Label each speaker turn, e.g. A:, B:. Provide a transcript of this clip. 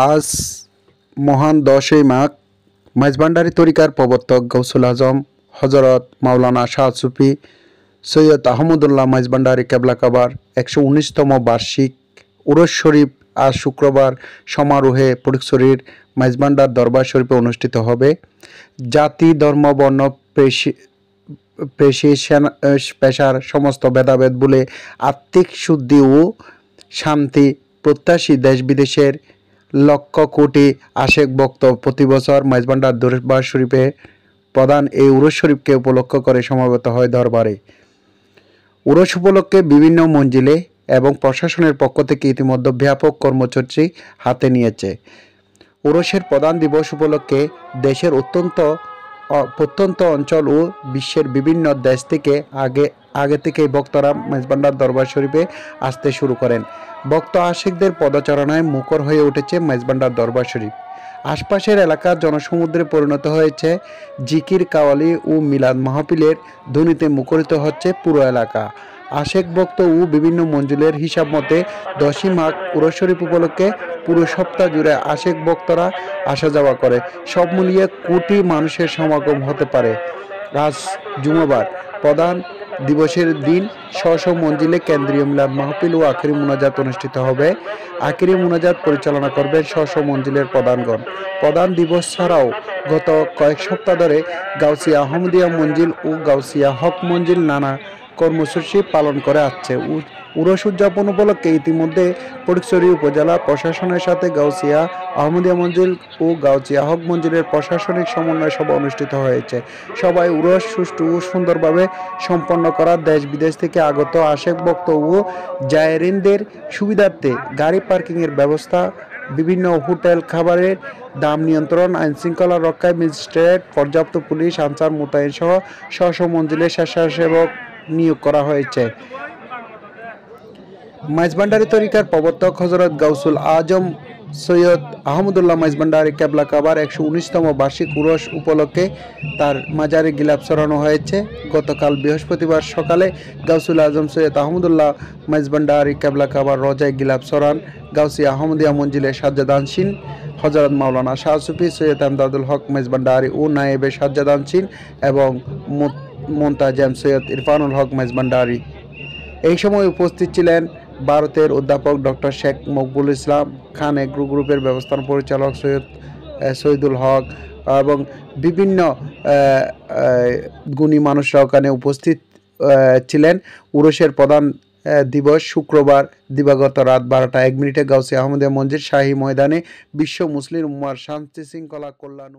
A: আজ মহান 10ই মাঘ মাইজভান্ডারী তরিকার প্রবর্তক গৌসুল আজম হজরত মাওলানা শাহ সুফি সৈয়দ আহমদুল্লাহ মাইজভান্ডারী কেবলা কাবার 119তম বার্ষিক উরস শরীফ আজ শুক্রবার সমারোহে ফটিকছড়ির মাইজভান্ডার দরবার শরীফে অনুষ্ঠিত হবে। জাতি, ধর্ম, বর্ণ, পেশার সমস্ত ভেদাভেদ ভুলে আত্মিক শুদ্ধি ও শান্তি প্রত্যাশী দেশ বিদেশের লক্ষ কোটি আশেক ভক্ত প্রতি বছর মাইজভান্ডার দরবার শরীফে প্রধান এই উরস শরীফকে উপলক্ষ করে সমবেত হয় দরবারে। উরস উপলক্ষে বিভিন্ন মঞ্জিলে এবং প্রশাসনের পক্ষ থেকে ইতিমধ্যে ব্যাপক কর্মসূচি হাতে নিয়েছে। উরসের প্রধান দিবস উপলক্ষে দেশের প্রত্যন্ত অঞ্চল ও বিশ্বের বিভিন্ন দেশ থেকে আগে থেকেই ভক্তরা মাইজভান্ডার দরবার শরীফে আসতে শুরু করেন। ভক্ত আশিকদের পদচারণায় মুখর হয়ে উঠেছে মাইজভান্ডার দরবার শরীফ। আশপাশের এলাকার জনসমুদ্রে পরিণত হয়েছে। জিকির, কাওয়ালি ও মিলাদ মাহফিলের ধ্বনিতে মুখরিত হচ্ছে পুরো এলাকা। আশেক ভক্ত ও বিভিন্ন মঞ্জিলের হিসাব মতে 10ই মাঘ উরস শরীফ উপলক্ষে পুরো সপ্তাহ জুড়ে আশেক ভক্তরা আসা যাওয়া করে। সব মিলিয়ে কোটি মানুষের সমাগম হতে পারে। আজ জুমাবার প্রধান দিবসের দিন স্ব মঞ্জিলে কেন্দ্রীয় মিলাদ মাহফিল ও আখেরি মুনাজাত অনুষ্ঠিত হবে। আখেরি মুনাজাত পরিচালনা করবেন স্ব মঞ্জিলের প্রধানগণ। প্রধান দিবস ছাড়াও গত কয়েক সপ্তাহ ধরে গাউসিয়া আহমদিয়া মঞ্জিল ও গাউসিয়া হক মঞ্জিল নানা কর্মসূচি পালন করে আসছে। উরস উদযাপন উপলক্ষে ইতিমধ্যে ফটিকছড়ি উপজেলা প্রশাসনের সাথে গাউসিয়া আহমদিয়া মঞ্জিল ও গাউসিয়া হক মঞ্জিলের প্রশাসনিক সমন্বয় সভা অনুষ্ঠিত হয়েছে। সবাই উরস সুষ্ঠু ও সুন্দরভাবে সম্পন্ন করার দেশ বিদেশ থেকে আগত আশেক ভক্ত ও জায়েরিনদের সুবিধার্থে গাড়ি পার্কিংয়ের ব্যবস্থা, বিভিন্ন হোটেল খাবারের দাম নিয়ন্ত্রণ, আইনশৃঙ্খলা রক্ষায় ম্যাজিস্ট্রেট, পর্যাপ্ত পুলিশ আনসার মোতায়েন সহ স্ব মঞ্জিলের স্বেচ্ছাসেবক নিয়োগ করা হয়েছে। মাইজভান্ডারী তরিকার প্রবর্তক হজরত গাউসুল আজম সৈয়দ আহমদুল্লাহ মাইজভান্ডারী কেবলা কাবার 119তম বার্ষিক উরস উপলক্ষে তার মাজারে গিলাফ চড়ানো হয়েছে। গতকাল বৃহস্পতিবার সকালে গাউসুল আজম সৈয়দ আহমদুল্লাহ মাইজভান্ডারী কেবলা কাবার রোজায় গিলাফ চড়ান গাউসিয়া আহমদিয়া মঞ্জিলের সাজ্জাদানশীন হজরত মাওলানা শাহ সুফি সৈয়দ আমদাদুল হক মাইজভান্ডারী ও নায়েবে সাজ্জাদানশীন এবং মোন্তাজেম সৈয়দ ইরফানুল হক মাইজভান্ডারী। এই সময় উপস্থিত ছিলেন ভারতের অধ্যাপক ডক্টর শেখ মকবুল ইসলাম খান, এগ্রো গ্রুপের ব্যবস্থাপনা পরিচালক সৈয়দ শহীদুল হক এবং বিভিন্ন গুণী মানুষরা ওখানে উপস্থিত ছিলেন। উরসের প্রধান দিবস শুক্রবার দিবাগত রাত 12টা 1 মিনিটে গাউসিয়া আহমদিয়া মঞ্জিল শাহী ময়দানে বিশ্ব মুসলিম উম্মার শান্তি শৃঙ্খলা কল্যাণ